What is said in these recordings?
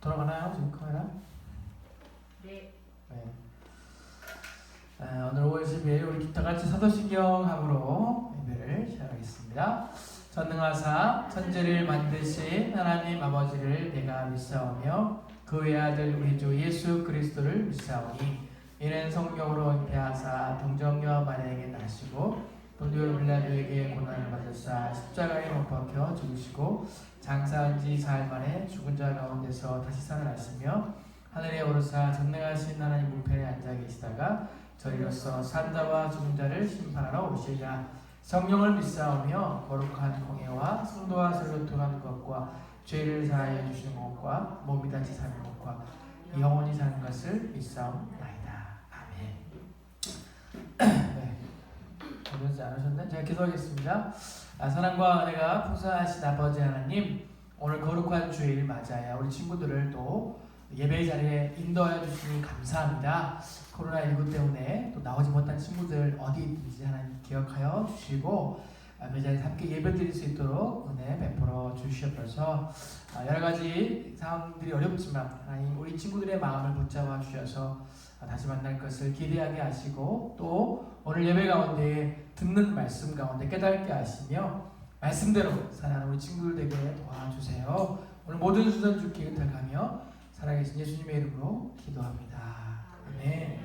돌아가나요 지금 카메라? 네. 네. 오늘 5월 10일 우리 다 같이 사도신경함으로 예배를 시작하겠습니다. 전능하사 천지를 만드신 하나님 아버지를 내가 믿사오며 그 외아들 우리 주 예수 그리스도를 믿사오니 이는 성경으로 잉태하사 동정녀 마리아에게 나시고 본디오 빌라도에게 고난을 받으사 십자가에 못 박혀 죽으시고 장사한 지 사흘 만에 죽은 자 가운데서 다시 살아나시며 하늘에 오르사 전능하신 하나님 우편에 앉아 계시다가 저희로서 산자와 죽은 자를 심판하러 오시리라. 성령을 믿사오며 거룩한 공예와 성도와 설교통하는 것과 죄를 사하여 주시는 것과 몸이 다치 사는 것과 영원히 사는 것을 믿사옵나이다. 아멘. 네. 어려지 않으셨나요? 제가 기도하겠습니다. 사랑과 은혜가 풍성하신 아버지 하나님, 오늘 거룩한 주일 맞아야 우리 친구들을 또 예배 자리에 인도하여 주시니 감사합니다. 코로나19 때문에 또 나오지 못한 친구들 어디 있든지 하나님 기억하여 주시고 그 자리에 함께 예배 드릴 수 있도록 은혜 베풀어 주시옵소서. 여러 가지 상황들이 어렵지만 하나님 우리 친구들의 마음을 붙잡아 주셔서 다시 만날 것을 기대하게 하시고 또 오늘 예배 가운데 듣는 말씀 가운데 깨닫게 하시며 말씀대로 살아가는 우리 친구들 되게 도와주세요. 오늘 모든 수전 주께 의탁하며 살아계신 예수님의 이름으로 기도합니다. 아멘.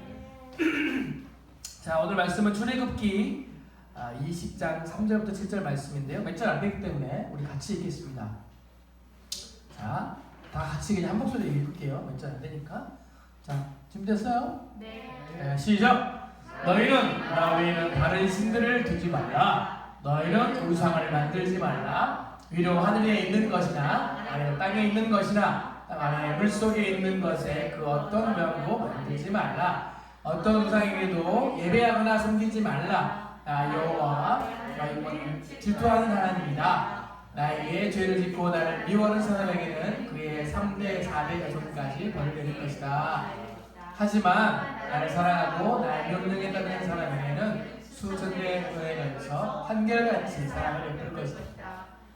자, 오늘 말씀은 출애굽기 20장 3절부터 7절 말씀인데요. 몇 절 안 되기 때문에 우리 같이 읽겠습니다. 자, 다 같이 그냥 한 목소리 읽을게요. 몇 절 안 되니까. 자, 준비됐어요? 네. 시작! 너희는 나 외에는 다른 신들을 두지 말라. 너희는 우상을 만들지 말라. 위로 하늘에 있는 것이나 아래 땅에 있는 것이나 땅 아래 물속에 있는 것에 그 어떤 명도 만들지 말라. 어떤 우상에게도 예배하거나 섬기지 말라. 나 여호와 너희는 질투하는 하나님이다. 나에게 죄를 짓고 나를 미워하는 사람에게는 그의 3대 4대 자손까지 벌을 내릴 것이다. 하지만 나를 사랑하고 나의 명령에 따르는 사람에게는 수천대의 은혜에서 한결같이 사랑을 베풀 것이다.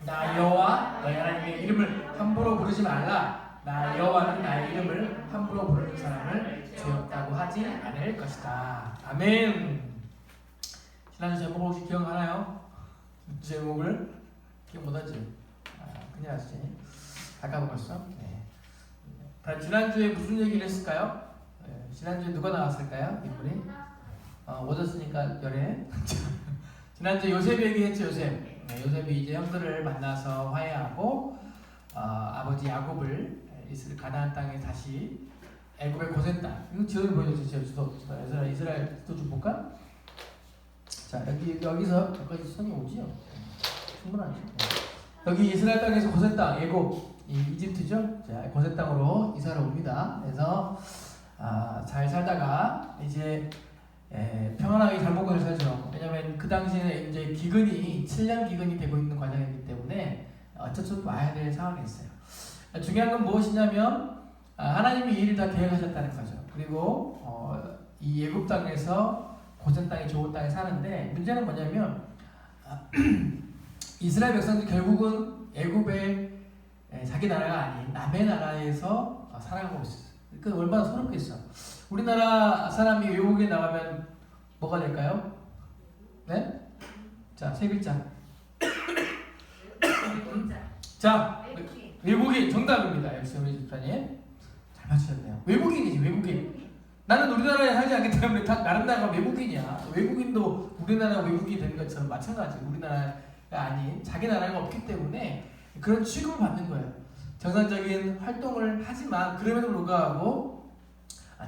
나 여호와 너희 하나님의 이름을 함부로 부르지 말라. 나 여호와는 나의 이름을 함부로 부르는 사람을 죄 없다고 하지 않을 것이다. 아멘. 지난주 제목 혹시 기억하나요? 제목을 기억 못하지? 그냥 하시지. 아까 먹었어? 네. 지난주에 무슨 얘기를 했을까요? 지난주에 누가 나왔을까요? 인물이? 오졌으니까 열애. 지난주에 요셉 얘기했죠. 요셉. 요셉이 이제 형들을 만나서 화해하고 아버지 야곱을 가나안 땅에 다시 애굽의 고센 땅. 이거 지도를 보여주세요. 지도. 이스라엘 지도 좀 볼까? 자, 여기서 여기까지 선이 오지요. 충분하죠. 여기 이스라엘 땅에서 고센 땅, 애굽, 이집트죠. 자, 고센 땅으로 이사를 옵니다. 그래서 잘 살다가 이제 평안하게 잘 먹고 잘 살죠. 왜냐면 그 당시에는 이제 기근이 7년 기근이 되고 있는 과정이기 때문에 어쩔 수 없이 와야 될 상황이었어요. 중요한 건 무엇이냐면 하나님이 이 일을 다 계획하셨다는 거죠. 그리고 이 애굽 땅에서 고센 땅이 좋은 땅에 사는데 문제는 뭐냐면 이스라엘 백성들이 결국은 애굽의 자기 나라가 아닌 남의 나라에서 살아가고 있었어요. 그 얼마나 서럽겠어. 우리나라 사람이 외국에 나가면 뭐가 될까요? 네? 자, 세 글자. 자, 외국인 정답입니다. 역시 우리 집사님 잘 맞추셨네요. 외국인이지, 외국인. 나는 우리나라에 살지 않기 때문에 다 다른 나라가 외국인이야. 외국인도 우리나라 외국인이 되는 것처럼 마찬가지. 우리나라가 아닌 자기 나라가 없기 때문에 그런 취급을 받는 거예요. 정상적인 활동을 하지만 그럼에도 불구하고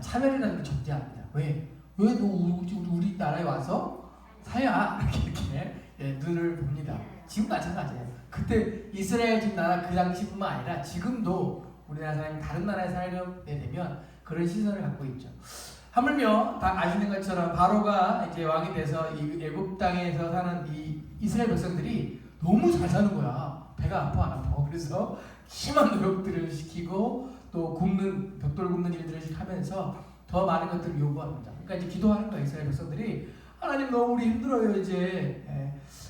차별이라는 게 존재합니다. 왜? 왜 너 우리 나라에 와서 사야? 이렇게 눈을 봅니다. 지금 마찬가지예요. 그때 이스라엘 집 나라 그 당시뿐만 아니라 지금도 우리나라 사람이 다른 나라에 살게 되면 그런 시선을 갖고 있죠. 하물며 다 아시는 것처럼 바로가 이제 왕이 돼서 이 애굽 땅에서 사는 이 이스라엘 백성들이 너무 잘 사는 거야. 배가 아파 안 아파. 그래서 심한 노력들을 시키고 또 벽돌 굽는 일들을 하면서 더 많은 것들을 요구합니다. 그러니까 이제 기도하는 거야. 이스라엘 백성들이 하나님 너무 우리 힘들어요 이제.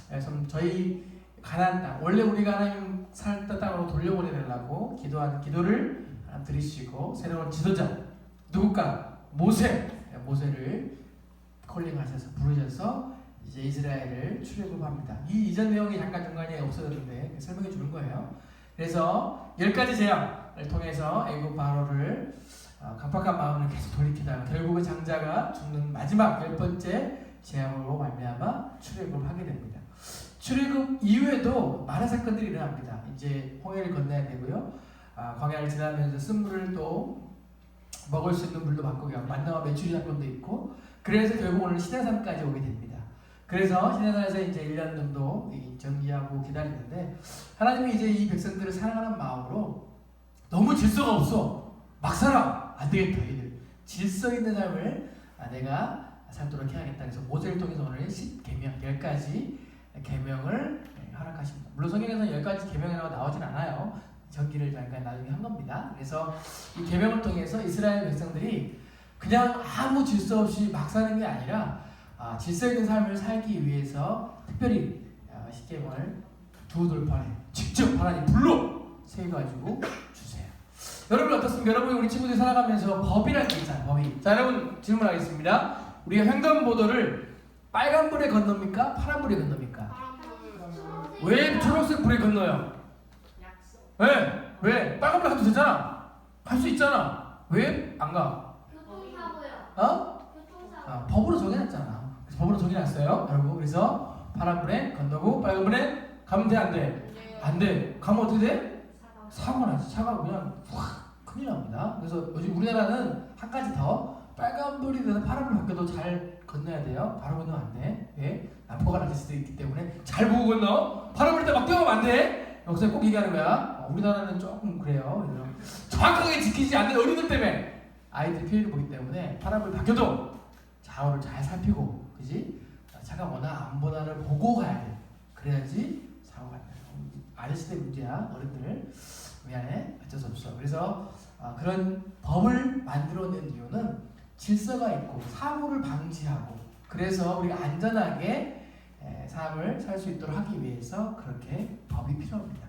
그래서 저희 가나안 땅 원래 우리가 하나님 살던 땅으로 돌려보내려고 기도하는 기도를 하나님 들이시고 새로운 지도자 누굴까? 모세를 콜링하셔서 부르셔서 이제 이스라엘을 출애굽합니다. 이 이전 내용이 잠깐 중간에 없어졌는데 설명해 주는 거예요. 그래서 10가지 재앙을 통해서 애굽 바로를 강팍한 마음을 계속 돌이키다가 결국은 장자가 죽는 마지막 10번째 재앙으로 말미암아 출애굽하게 됩니다. 출애굽 이후에도 많은 사건들이 일어납니다. 이제 홍해를 건너야 되고요. 광야를 지나면서 쓴물을 또 먹을 수 있는 물도 바꾸고 만나와 메추리 사건도 있고, 그래서 결국 오늘 시내산까지 오게 됩니다. 그래서 시내산에서 이제 1년 정도 정리하고 기다리는데, 하나님이 이제 이 백성들을 사랑하는 마음으로 너무 질서가 없어, 막 살아, 안 되겠다, 이들 질서 있는 삶을 내가 살도록 해야겠다. 그래서 모세를 통해서 오늘 10계명 10가지 계명을 허락하십니다. 물론 성경에서 10가지 계명이라고 나오진 않아요. 전기를 잠깐 나중에 한 겁니다. 그래서 이 계명을 통해서 이스라엘 백성들이 그냥 아무 질서 없이 막 사는 게 아니라 질서 있는 삶을 살기 위해서 특별히 10계명을 두 돌판에 직접 하나님 불로 세워가지고 주세요. 여러분 어떻습니까? 여러분 우리 친구들이 살아가면서 법이라는 게 있잖아요. 법이. 자, 여러분 질문하겠습니다. 우리가 횡단보도를 빨간불에 건넙니까? 파란불에 건넙니까? 왜 초록색 불에 건너요? 왜? 빨간불 가도 되잖아. 갈 수 있잖아. 왜 안 가? 교통사고요. 교통사고. 법으로 정해놨잖아. 그래서 법으로 정해놨어요, 여러분. 그래서 파란불에 건너고 빨간불에 가면 돼, 안 돼? 안 돼. 가면 어떻게 돼? 사고 나지. 차가 그냥 확 큰일 납니다. 그래서 요즘 우리나라는 한 가지 더 빨간불이 돼서 파란불 바뀌어도 잘 건너야 돼요. 바로 건너면 안 돼. 왜? 난포가 낮을 수도 있기 때문에 잘 보고 건너. 파란불 때 막 뛰어가면 안 돼. 여기서 꼭 얘기하는 거야. 우리나라는 조금 그래요. 정확하게 지키지 않는 어린들 때문에 아이들이 피해를 보기 때문에 파란불 바뀌어도 좌우를 잘 살피고, 그지? 차가 뭐나 안 보나를 보고 가야 돼. 그래야지 사고가 안 나요. 아저씨들 문제야. 어른들 미안해, 어쩔 수 없어. 그래서 그런 법을 만들어낸 이유는 질서가 있고 사고를 방지하고, 그래서 우리가 안전하게 삶을 살 수 있도록 하기 위해서 그렇게 법이 필요합니다.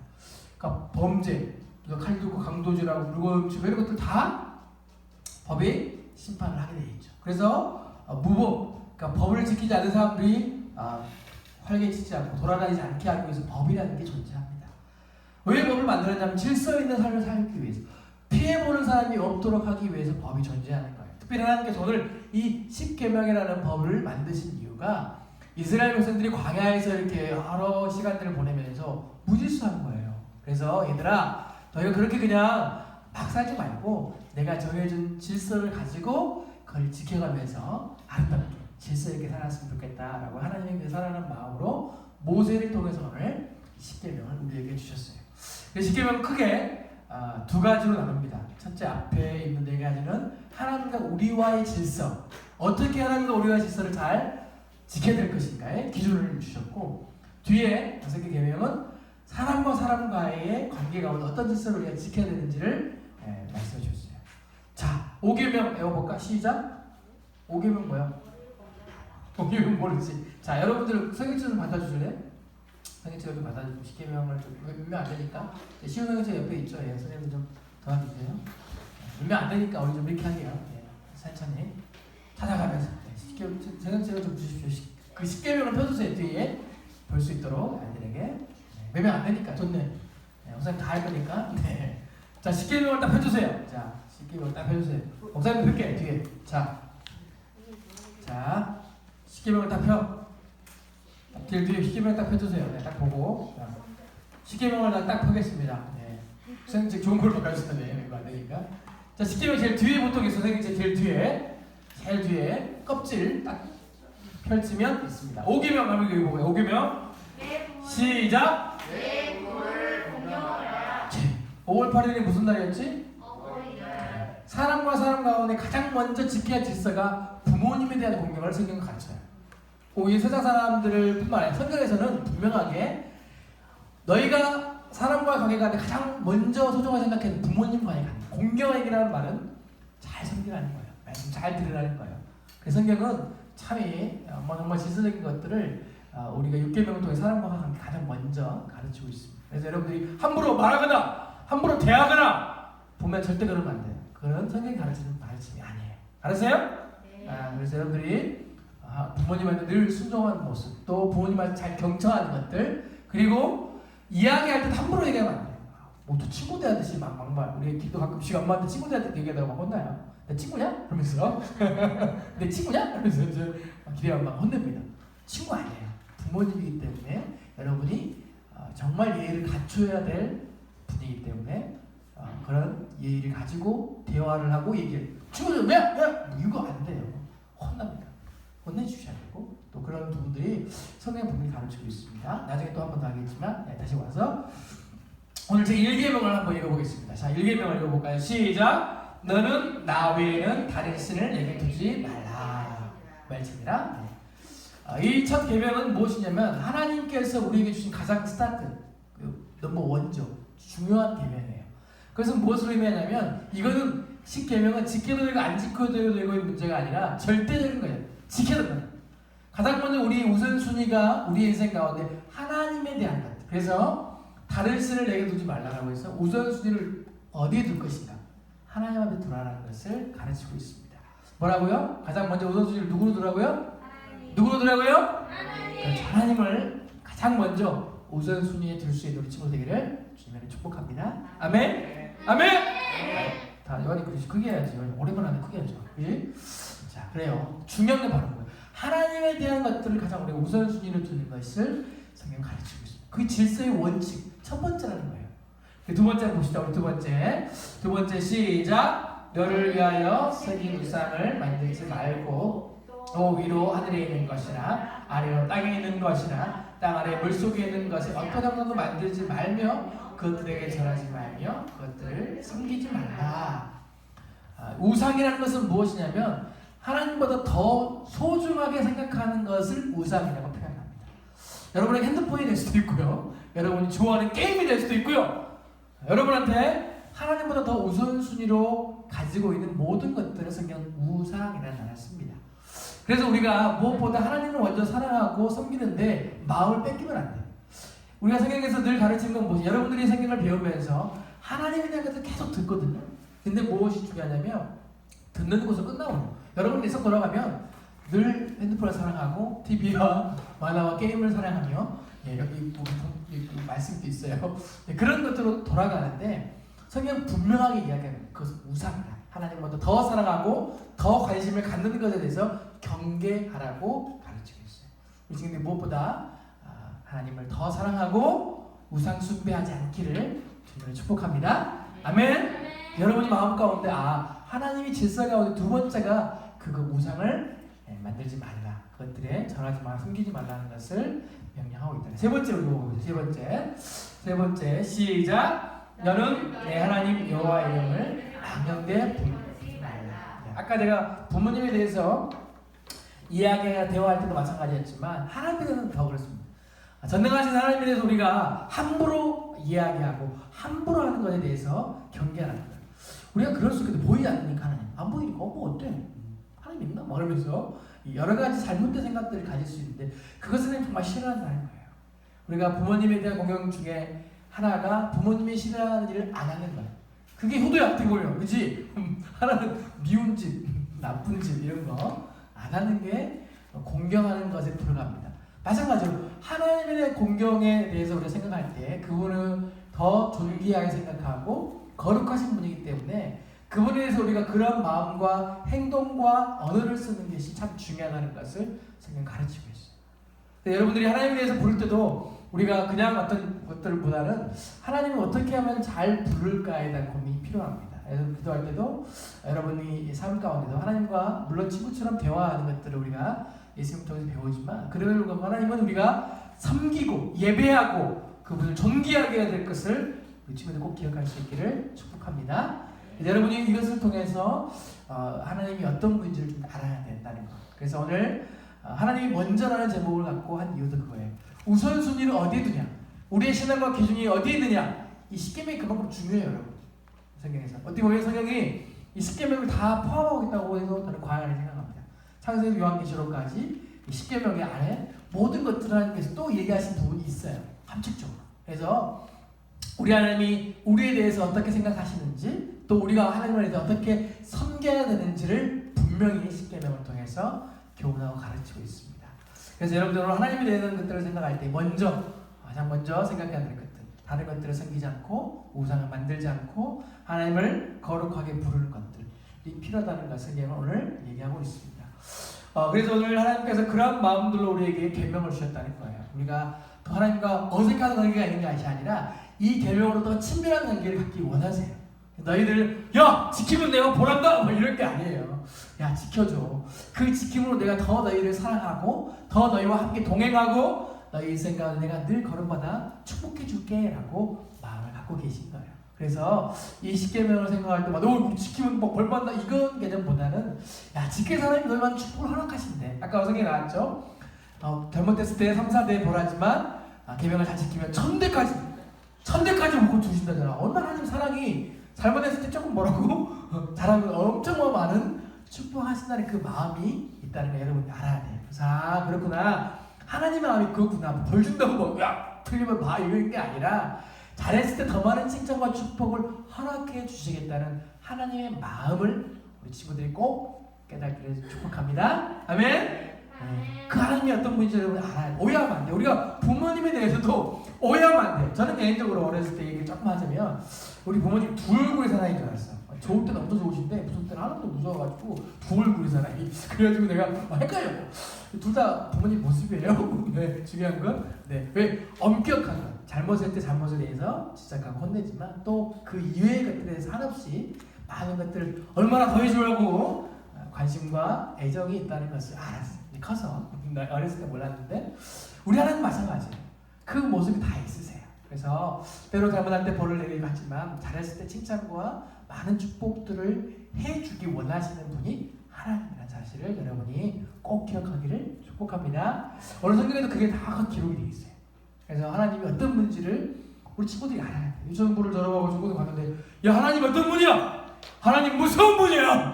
그러니까 범죄, 칼 들고 강도질하고 물건 훔치고 이런 것들 다 법이 심판을 하게 되어 있죠. 그래서 무법, 그러니까 법을 지키지 않는 사람들이 활개치지 않고 돌아다니지 않게 하기 위해서 법이라는 게 존재합니다. 왜 법을 만들었냐면 질서 있는 삶을 살기 위해서, 피해보는 사람이 없도록 하기 위해서 법이 존재하는 거예요. 특별히 하나님께서 오늘 이 10계명이라는 법을 만드신 이유가 이스라엘 백성들이 광야에서 이렇게 여러 시간들을 보내면서 무질서한 거예요. 그래서 얘들아, 너희가 그렇게 그냥 막 살지 말고 내가 정해준 질서를 가지고 그걸 지켜가면서 아름답게 질서 있게 살았으면 좋겠다라고 하나님의 사랑하는 마음으로 모세를 통해서 오늘 10계명을 우리에게 주셨어요. 10계명은 크게 두 가지로 나눕니다. 첫째, 앞에 있는 4가지는 하나님과 우리와의 질서, 어떻게 하나님과 우리와의 질서를 잘 지켜야 될 것인가에 기준을 주셨고, 뒤에 5개 계명은 사람과 사람과의 관계 가운데 어떤 질서를 우리가 지켜야 되는지를 말씀해 주셨어요. 자, 5계명 외워볼까? 시작! 5계명 뭐야? 5계명 모르지? 자, 여러분들 성경책 좀 받아주실래요? 성경책 좀 받아주시고 10계명을 좀 몇명 안 되니까 쉬운 성경책 옆에 있죠? 예, 선생님들 좀 도와주세요. 몇명 안 되니까 우리 좀 이렇게 하게요. 예, 천천히 찾아가면서 성경책을 좀 주십시오. 그 10계명을 펴주세요. 뒤에 볼 수 있도록 아이들에게. 몇 명 안 되니까 좋네. 목사님 다 할 거니까. 네. 자, 10계명을 딱 펴주세요. 자, 10계명을 딱 펴주세요. 목사님 펼게 뒤에. 자, 10계명을 딱 펴. 뒤에 10계명 딱 펴주세요. 네, 딱 보고. 자, 10계명을 딱 펴겠습니다. 네. 선생님 좋은 걸 바꿔주시던데 이거 안 되니까. 자, 10계명 제일 뒤에 보통 있어. 선생님 제일 뒤에 껍질 딱 펼치면 있습니다. 5계명 한번 읽어보세요. 5계명 시작. 내 부모를 공경하라. 5월 8일이 무슨 날이었지? 사람과 사람 가운데 가장 먼저 지켜야 질서가 부모님에 대한 공경을 성경은 가르쳐요. 이 세상 사람들을 뿐만 아니라 성경에서는 분명하게 너희가 사람과의 관계가 가장 먼저 소중하게 생각하는 부모님과의 관계, 공경이라는 말은 잘 섬기라는 거예요. 말씀 잘 들으라는 거예요. 그래서 성경은 참이 정말 질서적인 것들을 우리가 6계명을 통해 사람과 관계 가장 먼저 가르치고 있습니다. 그래서 여러분들이 함부로 말하거나 함부로 대하거나 보면 절대 그러면 안 돼요. 그런 성경이 가르치는 가르침이 아니에요. 알았어요? 네. 그래서 여러분들이 부모님한테 늘 순종하는 모습, 또 부모님한테 잘 경청하는 것들, 그리고 이야기할 때 함부로 얘기하면 안 돼요. 뭐또 친구 대하듯이 막말. 우리 기도 가끔씩 엄마한테 친구 대하듯이 얘기하다가 막 혼나요. 내 친구냐? 그러면서 내 친구냐? 그러면서 기대하면 막 혼냅니다. 친구 아니에요. 부모님이기 때문에 여러분이 정말 예의를 갖춰야 될 분이기 때문에 그런 예의를 가지고 대화를 하고 얘기를 친구들 왜? 이거 안 돼요. 혼납니다. 혼내주셔야 되고 또 그런 부분들이 성경 분명히 가르치고 있습니다. 나중에 또 한 번 더 하겠지만 다시 와서 오늘 제 1계명을 한번 읽어보겠습니다. 자, 1계명을 읽어볼까요? 시작! 너는 나 외에는 다른 신을 내게 두지 말라. 말씀이라. 이 첫 계명은 무엇이냐면 하나님께서 우리에게 주신 가장 스타트, 넘버 원조, 중요한 계명이에요. 그래서 무엇을 의미하냐면 이거는 10계명은 지켜도 되고 안 지켜도 되고의 문제가 아니라 절대적인 거예요. 지켜야 된다. 가장 먼저 우리 우선순위가 우리 인생 가운데 하나님에 대한 것. 그래서 다른 신을 내게 두지 말라고 해서 우선순위를 어디에 둘 것인가? 하나님 앞에 두라는 것을 가르치고 있습니다. 뭐라고요? 가장 먼저 우선순위를 누구로 두라고요? 누구로 두라고요? 그렇죠. 하나님을 가장 먼저 우선순위에 둘 수 있는 우리 친구 되기를 주님으로 축복합니다. 아멘? 아멘? 다 요한이 크게 해야지. 오랜만에 하면 크게 하죠. 그치? 자, 그래요. 중요한 게 바로 뭐예요? 하나님에 대한 것들을 가장 우리가 우선순위를 두는 것을 성경 가르치고 있습니다. 그게 질서의 원칙, 첫 번째라는 거예요. 두 번째 봅시다. 우리 두 번째 시작. 너를 위하여 새긴 우상을 만들지 말고 또 위로 하늘에 있는 것이나 아래로 땅에 있는 것이나 땅 아래 물속에 있는 것에 어떤 형상도 만들지 말며 그것들에게 절하지 말며 그것들을 섬기지 말라. 우상이라는 것은 무엇이냐면 하나님보다 더 소중하게 생각하는 것을 우상이라고 표현합니다. 여러분의 핸드폰이 될 수도 있고요. 여러분이 좋아하는 게임이 될 수도 있고요. 여러분한테 하나님보다 더 우선순위로 가지고 있는 모든 것들을 성경은 우상이라는 단어를 씁니다. 그래서 우리가 무엇보다 하나님을 먼저 사랑하고 섬기는데 마음을 뺏기면 안 돼요. 우리가 성경에서 늘 가르치는 건 무엇이? 여러분들이 성경을 배우면서 하나님에 대한 것을 계속 듣거든요. 근데 무엇이 중요하냐면 듣는 곳은 끝나오죠. 여러분 내성 돌아가면 늘 핸드폰을 사랑하고 TV와 만화와 게임을 사랑하며 여기 말씀도 있어요. 그런 것들로 돌아가는데 성경 분명하게 이야기하는 그것은 우상이다. 하나님보다 더 사랑하고 더 관심을 갖는 것에 대해서 경계하라고 가르치고 있어요. 우리 지금 무엇보다 하나님을 더 사랑하고 우상 숭배하지 않기를 주님을 축복합니다. 아멘. 여러분이 마음 가운데 하나님이 질서 가운데 두 번째가 그거 우상을 만들지 말라. 그것들에 절하지 말라, 숨기지 말라는 것을 명령하고 있다. 세 번째로 보고 세 번째 시작. 너는 내 하나님 여호와 이름을 망령되이 부르지 말라. 아까 내가 부모님에 대해서 대화할 때도 마찬가지였지만 하나님에 대해서는 더 그렇습니다. 전능하신 하나님에 대해서 우리가 함부로 이야기하고 함부로 하는 것에 대해서 경계하는 거예요. 우리가 그럴 수 있거든요. 보이지 않으니까 하나님. 안 보이니까 뭐 어때? 하나님 있나? 막 그러면서 여러 가지 잘못된 생각들을 가질 수 있는데 그것은 정말 싫어한다는 거예요. 우리가 부모님에 대한 공경 중에 하나가 부모님이 싫어하는 일을 안 하는 거예요. 그게 효도의 악이고요. 그치? 하나는 미운 짓, 나쁜 짓 이런 거 안 하는 게 공경하는 것에 들어갑니다. 마찬가지로 하나님에 대한 공경에 대해서 우리가 생각할 때 그분은 더 존귀하게 생각하고 거룩하신 분이기 때문에 그분에 대해서 우리가 그런 마음과 행동과 언어를 쓰는 것이 참 중요하다는 것을 성경 가르치고 있어요. 여러분들이 하나님에 대해서 부를 때도 우리가 그냥 어떤 것들보다는 하나님을 어떻게 하면 잘 부를까에 대한 고민이 필요합니다. 그래서 기도할 때도 여러분이 삶 가운데도 하나님과 물론 친구처럼 대화하는 것들을 우리가 예수님 통해서 배우지만 그래도 하나님은 우리가 섬기고 예배하고 그분을 존귀하게 해야 될 것을 우리 친구들 꼭 기억할 수 있기를 축복합니다. 여러분이 이것을 통해서 하나님이 어떤 분인지를 좀 알아야 된다는 것. 그래서 오늘 하나님이 먼저라는 제목을 갖고 한 이유도 그거예요. 우선순위를 어디에 두냐? 우리의 신앙과 기준이 어디에 있느냐? 이 10계명이 그만큼 중요해요, 여러분. 성경에서. 어떻게 보면 성경이 이 10계명을 다 포함하고 있다고 해서 저는 과연하게 생각합니다. 창세기 요한계시록까지 이 10계명의 안에 모든 것들을 하나님께서 또 얘기하신 부분이 있어요. 함축적으로. 그래서 우리 하나님이 우리에 대해서 어떻게 생각하시는지 또 우리가 하나님을 대해서 어떻게 섬겨야 되는지를 분명히 십계명을 통해서 교훈하고 가르치고 있습니다. 그래서 여러분들 오늘 하나님에 대한 것들을 생각할 때 가장 먼저 생각해야 될 것들, 다른 것들을 섬기지 않고 우상을 만들지 않고 하나님을 거룩하게 부르는 것들이 필요하다는 것을 오늘 얘기하고 있습니다. 그래서 오늘 하나님께서 그런 마음들로 우리에게 계명을 주셨다는 거예요. 우리가 또 하나님과 어색한 관계가 있는 것이 아니라 이 계명으로 더 친밀한 관계를 갖기 원하세요. 너희들 야 지키면 내가 보란다 뭐 이럴 게 아니에요. 야 지켜줘. 그 지킴으로 내가 더 너희를 사랑하고 더 너희와 함께 동행하고 너희 인생 가운데 내가 늘 걸음마다 축복해 줄게 라고 마음을 갖고 계신 거예요. 그래서 이 십계명을 생각할 때마다 너 지키면 뭐 벌받는다 이건 개념보다는 야 지킬 사람이 너희만 축복을 허락하신대. 아까 성경에 나왔죠. 잘못됐을 때 3, 4대 벌하지만 계명을 잘 지키면 천대까지 먹고 주신다잖아. 얼마나 하나님 사랑이 잘못했을 때 조금 뭐라고 잘하면 엄청 많은 축복하신다는 그 마음이 있다는 거 여러분이 알아야 돼요. 그래서 그렇구나. 하나님의 마음이 그거구나. 벌 준다고 야 틀리면 봐 이런 게 아니라 잘했을 때 더 많은 칭찬과 축복을 허락해 주시겠다는 하나님의 마음을 우리 친구들이 꼭 깨닫기를 축복합니다. 아멘. 그 하나님이 어떤 분인지 여러분 알아야 돼. 오해하면 안 돼. 우리가 부모님에 대해서도 오해하면 안 돼. 저는 개인적으로 어렸을 때 얘기를 조금 하자면 우리 부모님 두 얼굴의 사나이인 줄 알았어. 좋을 때는 엄청 좋으신데 무서울 때는 하나도 무서워가지고 두 얼굴의 사나이. 그래가지고 내가 헷갈려. 둘 다 부모님 모습이에요. 네, 중요한 건 왜 엄격한 것. 잘못할 때 잘못에 대해서 지적하고 혼내지만 또 그 이외의 것들에 대해서 한없이 많은 것들을 얼마나 더해주려고 관심과 애정이 있다는 것을 알았어요. 커서 어렸을 때 몰랐는데 우리 하나님 마찬가지예요. 그 모습이 다 있으세요. 그래서 때로 잘못할 때 벌을 내리기도 하지만 잘했을 때 칭찬과 많은 축복들을 해주기 원하시는 분이 하나님이라는 사실을 여러분이 꼭 기억하기를 축복합니다. 오늘 성경에도 그게 다 기록이 되어 있어요. 그래서 하나님이 어떤 분인지를 우리 친구들이 알아야 돼요. 유치원부를 졸업하고 중고등 갔는데 야 하나님 어떤 분이야? 하나님 무서운 분이야.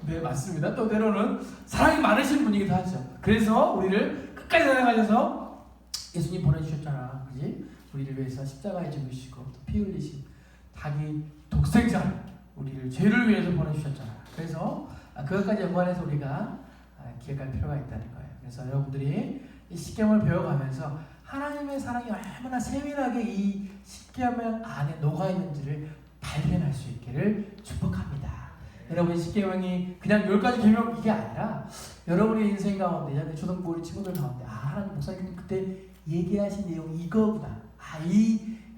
네 맞습니다. 또 때로는 사랑이 많으신 분이기도 하죠. 그래서 우리를 끝까지 사랑하셔서 예수님 보내주셨잖아. 그지? 우리를 위해서 십자가에 죽으시고 또 피 흘리신 자기 독생자 우리를 죄를 위해서 보내주셨잖아. 그래서 그것까지 연관해서 우리가 기억할 필요가 있다는 거예요. 그래서 여러분들이 이 십계명을 배워가면서 하나님의 사랑이 얼마나 세밀하게 이 십계명 안에 녹아있는지를 발견할 수 있기를 축복합니다. 여러분 십계명이 그냥 10가지 계명 이게 아니라 여러분의 인생 가운데 초등부 우리 친구들 가운데 하나님 목사님 그때 얘기하신 내용이 이거구나.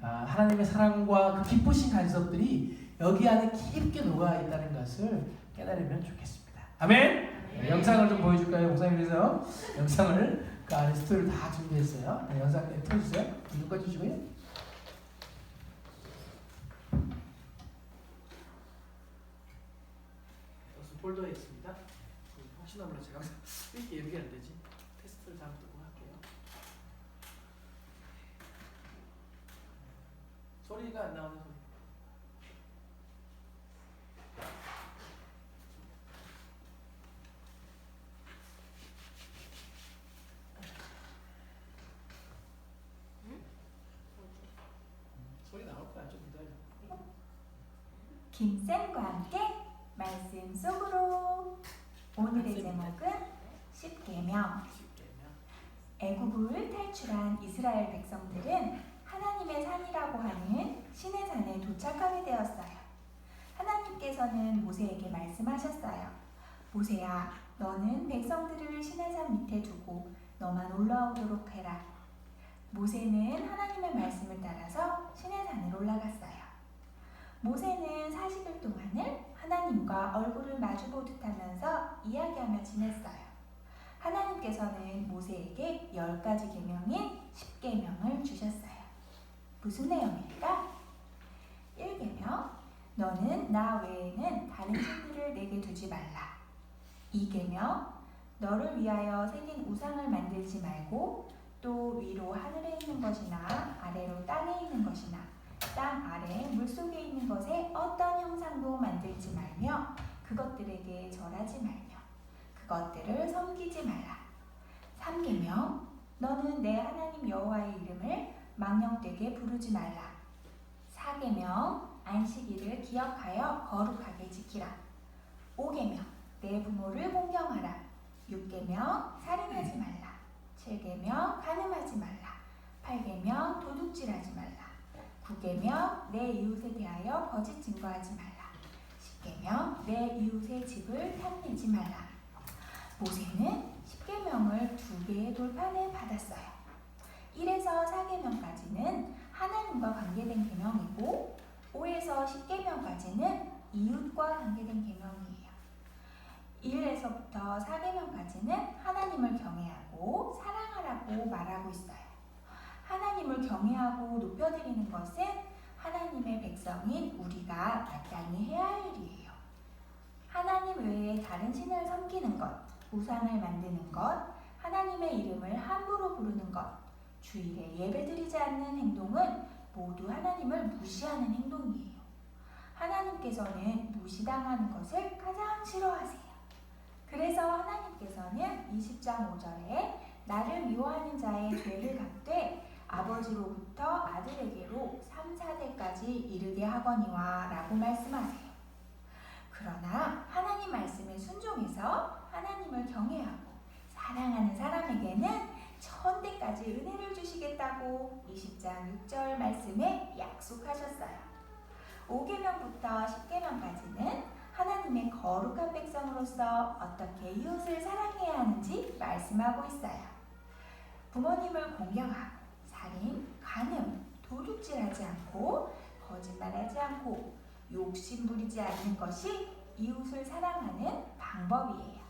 하나님의 사랑과 그 기쁘신 간섭들이 여기 안에 깊게 녹아있다는 것을 깨달으면 좋겠습니다. 아멘? 네, 영상을 좀 보여줄까요? 목사님께서 영상을 그 안에 스토리를 다 준비했어요. 네, 영상 틀어주세요. 눈 꺼주시고요. 폴더에 있습니다. 혹시나 몰라 제가 이렇게 얘기 안 되지. 테스트를 잘 듣고 할게요. 소리가 안 나오는 소리. 소리 나올 거야. 좀 기다려. 김쌤과 함께 말씀 속으로. 오늘의 제목은 십계명. 애굽을 탈출한 이스라엘 백성들은 하나님의 산이라고 하는 신의 산에 도착하게 되었어요. 하나님께서는 모세에게 말씀하셨어요. 모세야, 너는 백성들을 신의 산 밑에 두고 너만 올라오도록 해라. 모세는 하나님의 말씀을 따라서 신의 산을 올라갔어요. 모세는 40일 동안을 하나님과 얼굴을 마주보듯 하면서 이야기하며 지냈어요. 하나님께서는 모세에게 10가지 계명인 십계명을 주셨어요. 무슨 내용일까? 1계명, 너는 나 외에는 다른 신들을 내게 두지 말라. 2계명, 너를 위하여 생긴 우상을 만들지 말고 또 위로 하늘에 있는 것이나 아래로 땅에 있는 것이나 땅 아래 물속에 있는 것에 어떤 형상도 만들지 말며 그것들에게 절하지 말며 그것들을 섬기지 말라. 3계명, 너는 내 하나님 여호와의 이름을 망령되게 부르지 말라. 4계명 안식일을 기억하여 거룩하게 지키라. 5계명 내 부모를 공경하라. 6계명 살인하지 말라. 7계명 간음하지 말라. 8계명 도둑질하지 말라. 9계명 내 이웃에 대하여 거짓 증거하지 말라. 10계명 내 이웃의 집을 탐내지 말라. 모세는 10계명을 2개의 돌판에 받았어요. 1에서 4계명까지는 하나님과 관계된 계명이고 5에서 10계명까지는 이웃과 관계된 계명이에요. 1에서부터 4계명까지는 하나님을 경외하고 사랑하라고 말하고 있어요. 하나님을 경외하고 높여드리는 것은 하나님의 백성인 우리가 마땅히 해야 할 일이에요. 하나님 외에 다른 신을 섬기는 것, 우상을 만드는 것, 하나님의 이름을 함부로 부르는 것, 주일에 예배드리지 않는 행동은 모두 하나님을 무시하는 행동이에요. 하나님께서는 무시당하는 것을 가장 싫어하세요. 그래서 하나님께서는 20장 5절에 나를 미워하는 자의 죄를 갚되 아버지로부터 아들에게로 3, 4대까지 이르게 하거니와 라고 말씀하세요. 그러나 하나님 말씀에 순종해서 하나님을 경외하고 사랑하는 사람에게는 1000대까지 은혜를 주시겠다고 20장 6절 말씀에 약속하셨어요. 5계명부터 10계명까지는 하나님의 거룩한 백성으로서 어떻게 이웃을 사랑해야 하는지 말씀하고 있어요. 부모님을 공경하고 살인, 간음, 도둑질하지 않고 거짓말하지 않고 욕심 부리지 않는 것이 이웃을 사랑하는 방법이에요.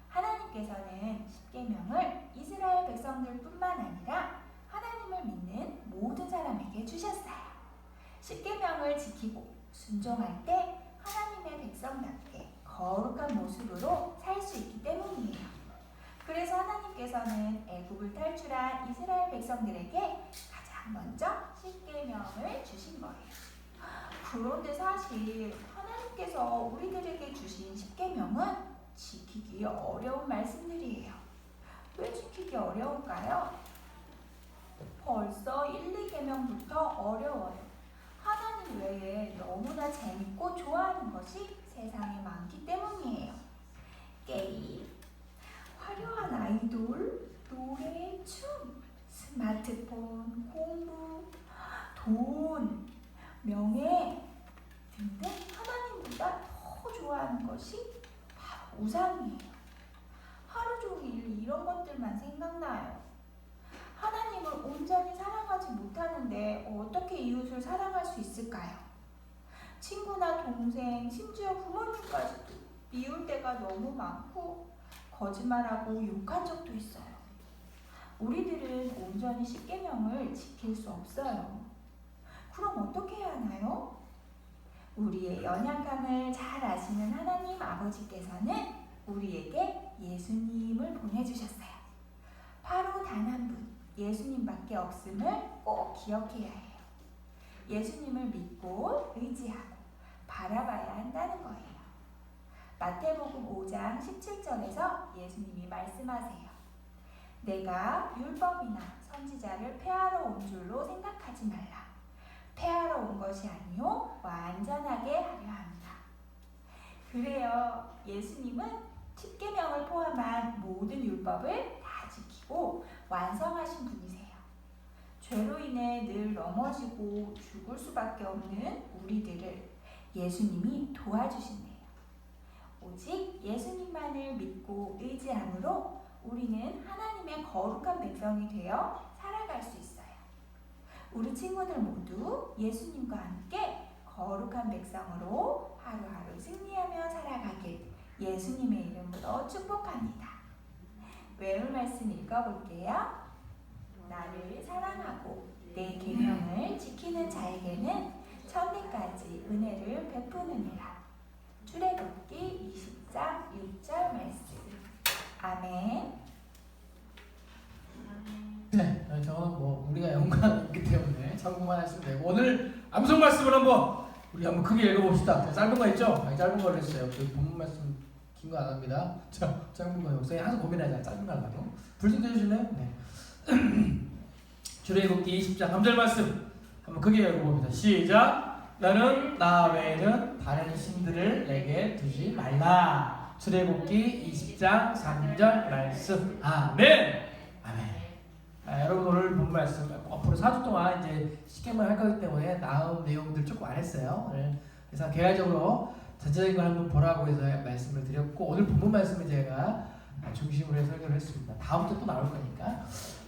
하나님께서는 10계명을 이스라엘 백성들뿐만 아니라 하나님을 믿는 모든 사람에게 주셨어요. 10계명을 지키고 순종할 때 하나님의 백성답게 거룩한 모습으로 살 수 있기 때문이에요. 그래서 하나님께서는 애굽을 탈출한 이스라엘 백성들에게 가장 먼저 10계명을 주신 거예요. 그런데 사실 하나님께서 우리들에게 주신 10계명은 지키기 어려운 말씀들이에요. 왜 지키기 어려울까요? 벌써 1, 2계명부터 어려워요. 하나님 외에 너무나 재밌고 좋아하는 것이 세상에 많기 때문이에요. 게임, 화려한 아이돌, 노래, 춤, 스마트폰, 공부, 돈, 명예 등등 하나님보다 더 좋아하는 것이 바로 우상이에요. 하루 종일 이런 것들만 생각나요. 하나님을 온전히 사랑하지 못하는데 어떻게 이웃을 사랑할 수 있을까요? 친구나 동생, 심지어 부모님까지도 미울 때가 너무 많고 거짓말하고 욕한 적도 있어요. 우리들은 온전히 10계명을 지킬 수 없어요. 그럼 어떻게 해야 하나요? 우리의 연약함을 잘 아시는 하나님 아버지께서는 우리에게 예수님을 보내주셨어요. 바로 단 한 분, 예수님밖에 없음을 꼭 기억해야 해요. 예수님을 믿고 의지하고 바라봐야 한다는 거예요. 마태복음 5장 17절에서 예수님이 말씀하세요. 내가 율법이나 선지자를 폐하러 온 줄로 생각하지 말라. 폐하러 온 것이 아니요 완전하게 하려 합니다. 그래요. 예수님은 10계명을 포함한 모든 율법을 다 지키고 완성하신 분이세요. 죄로 인해 늘 넘어지고 죽을 수밖에 없는 우리들을 예수님이 도와주신대요. 오직 예수님만을 믿고 의지함으로 우리는 하나님의 거룩한 백성이 되어 살아갈 수 있어요. 우리 친구들 모두 예수님과 함께 거룩한 백성으로 하루하루 승리하며 살아가길 예수님의 이름으로 축복합니다. 외울 말씀 읽어볼게요. 나를 사랑하고 내 계명을 지키는 자에게는 천대까지 은혜를 베푸느니라. 출애굽기 20장 6절 말씀. 아멘. 네, 저는 뭐 우리가 영광이 있기 때문에 참고만 하시면 되고 오늘 암송 말씀을 우리 한번 크게 읽어봅시다. 짧은 거 있죠? 아니, 짧은 걸 했어요. 저희 본문 말씀 긴 거 안 합니다. 짧은 거 목사님 항상 고민하자. 짧은 거 하려고. 불 좀 켜주실래요? 네. 출애굽기 20장 3절 말씀. 한번 크게 읽어봅니다. 시작. 너는 나 외에는 다른 신들을 내게 두지 말라. 출애굽기 20장 3절 말씀. 아멘. 아멘. 여러분 오늘 본 말씀 앞으로 4주 동안 이제 시계만 할 거기 때문에 나온 내용들 조금 안 했어요. 오늘 그래서 개괄적으로 전체적인 걸 한번 보라고 해서 말씀을 드렸고 오늘 본문 말씀을 제가 중심으로 해서 설교를 했습니다. 다음 주에 또 나올 거니까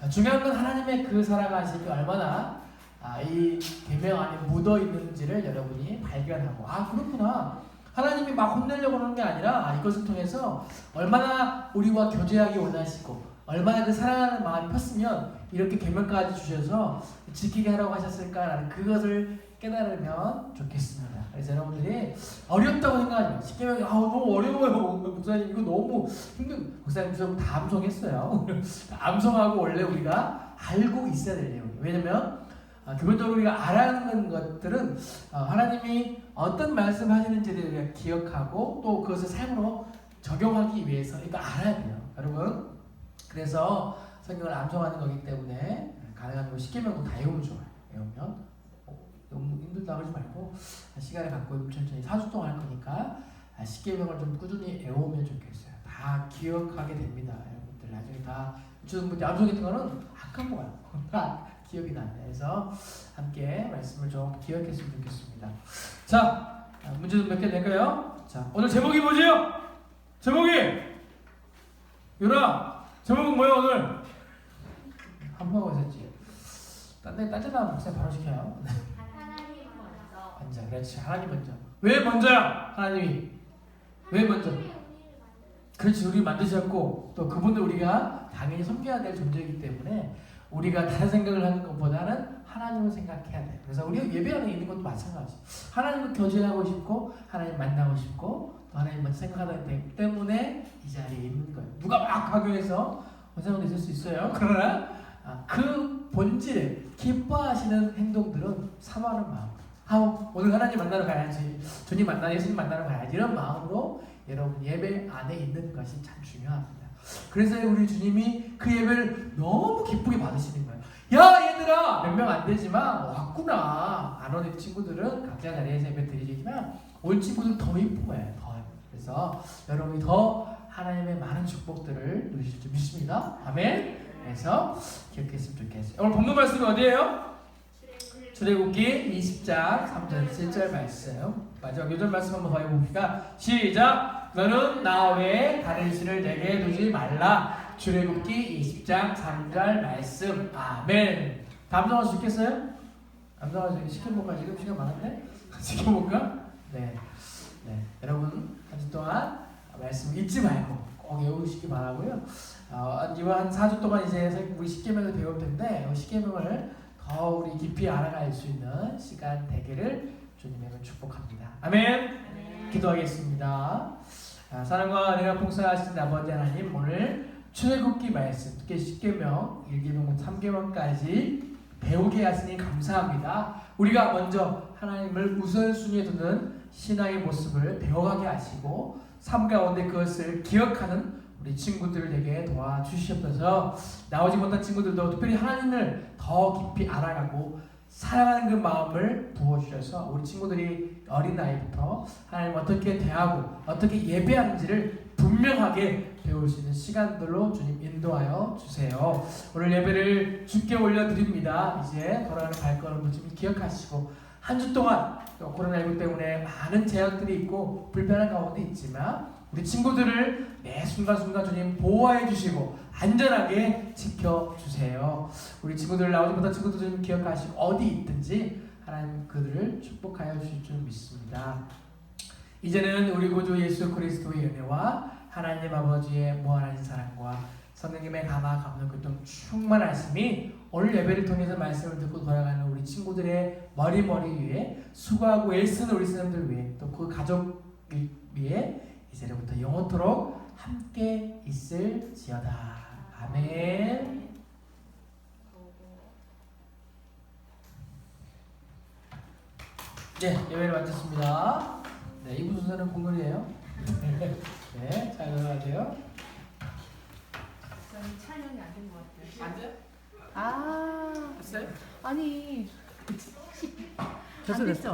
중요한 건 하나님의 그 살아가심이 얼마나 이 계명 안에 묻어 있는지를 여러분이 발견하고 그렇구나. 하나님이 막 혼내려고 하는 게 아니라 이것을 통해서 얼마나 우리와 교제하기 원하시고 얼마나 그 사랑하는 마음이 폈으면 이렇게 계명까지 주셔서 지키게 하라고 하셨을까라는 그것을 깨달으면 좋겠습니다. 그래서 여러분들이 어렵다고 생각하지 마세요. 십계명이 너무 어려워요. 목사님 이거 너무 힘든. 목사님 좀 다 암송했어요. 암송하고 원래 우리가 알고 있어야 될 내용이에요. 왜냐면 기본적으로 우리가 알아가는 것들은 하나님이 어떤 말씀하시는지를 우리가 기억하고 또 그것을 삶으로 적용하기 위해서 이거 알아야 돼요. 여러분 그래서 성경을 암송하는 거기 때문에 가능한 십계명도 다 외우면 좋아요. 외우면 너무 힘들다고 하지 말고 시간을 갖고 천천히 4주 동안 할 거니까 십계명을 좀 꾸준히 외우면 좋겠어요. 다 기억하게 됩니다. 여러분들 나중에 다 요즘 암송했던 거는 까먹어요. 다 기억이 나요. 그래서 함께 말씀을 좀 기억했으면 좋겠습니다. 자, 문제 좀 몇 개 낼까요? 자, 오늘 제목이 뭐지요? 제목이 유라 제목은 뭐예요 오늘? 한번 하고 있었지. 딴데 나면 목사님 바로 시켜요. 하나님 먼저. 먼저, 그렇지. 하나님 먼저. 왜 먼저야? 하나님이 왜 먼저? 그렇지. 우리 만드셨고 또 그분을 우리가 당연히 섬겨야 될 존재이기 때문에 우리가 다른 생각을 하는 것보다는 하나님을 생각해야 돼. 그래서 우리가 예배 안에 있는 것도 마찬가지. 하나님을 교제하고 싶고 하나님 만나고 싶고 또 하나님 먼저 생각하기 때문에 이 자리에 있는 거예요. 누가 막 강요해서 원상으로 있을 수 있어요. 그러나 그 본질에 기뻐하시는 행동들은 사모하는 마음. 오늘 하나님 만나러 가야지. 주님 만나러 예수님 만나러 가야지. 이런 마음으로 여러분 예배 안에 있는 것이 참 중요합니다. 그래서 우리 주님이 그 예배를 너무 기쁘게 받으시는 거예요. 야 얘들아 몇 명 안 되지만 왔구나. 안 오는 친구들은 각자 자리에서 예배 드리지만 올 친구들 더 이쁜 거예요. 더. 그래서 여러분이 더 하나님의 많은 축복들을 누리실 줄 믿습니다. 아멘. 그래서 기억했으면 좋겠어요. 오늘 본문 말씀이 어디예요? 출애굽기 20장 3절 7절 말씀. 마지막 요절 말씀 한번 더 해봅시다. 시작. 너는 나 외에 다른 신을 내게 두지 말라. 출애굽기 20장 3절 말씀. 아멘. 다 암송할 수 있겠어요? 암송할 수 시켜볼까? 지금 시간 많은데? 시켜볼까? 네. 여러분 한 주 동안 말씀 잊지 말고 꼭 외우시기 바라고요. 이번 한 4주 동안 이제 우리 십계명을 배울 텐데 십계명을 더 우리 깊이 알아갈 수 있는 시간 되기를 주님의 축복합니다. 아멘. 기도하겠습니다. 사랑과 은혜가 풍성하신 아버지 하나님, 오늘 출애굽기 말씀, 특히 십계명, 1계명, 3계명까지 배우게 하시니 감사합니다. 우리가 먼저 하나님을 우선순위에 두는 신앙의 모습을 배워가게 하시고 삶 가운데 그것을 기억하는 우리 친구들에게 도와주시옵소서. 나오지 못한 친구들도 특별히 하나님을 더 깊이 알아가고 사랑하는 그 마음을 부어주셔서 우리 친구들이 어린 나이부터 하나님 어떻게 대하고 어떻게 예배하는지를 분명하게 배울 수 있는 시간들로 주님 인도하여 주세요. 오늘 예배를 주께 올려드립니다. 이제 돌아가는 발걸음을 좀 기억하시고 한 주 동안 코로나19 때문에 많은 제약들이 있고 불편한 가운데 있지만 우리 친구들을 매 순간순간 주님 보호해 주시고 안전하게 지켜주세요. 우리 친구들 나오지 못한 친구들 좀 기억하시고 어디 있든지 하나님 그들을 축복하여 주실 줄 믿습니다. 이제는 우리 구주 예수 그리스도의 은혜와 하나님 아버지의 무한하신 사랑과 성령님의 감화 감동 교통 충만하심이 오늘 예배를 통해서 말씀을 듣고 돌아가는 우리 친구들의 머리 위에 수고하고 애쓰는 우리 사람들 위에 또 그 가족 위에 이제부터 영원토록 함께 있을지어다. 아멘. 네, 예배를 마쳤습니다. 네, 이부 순서는 공연이에요. 네, 잘 들어가세요. 촬영이 안 된 것 같아요. 안 돼요? 아, 됐어요? 아니 됐어 됐어.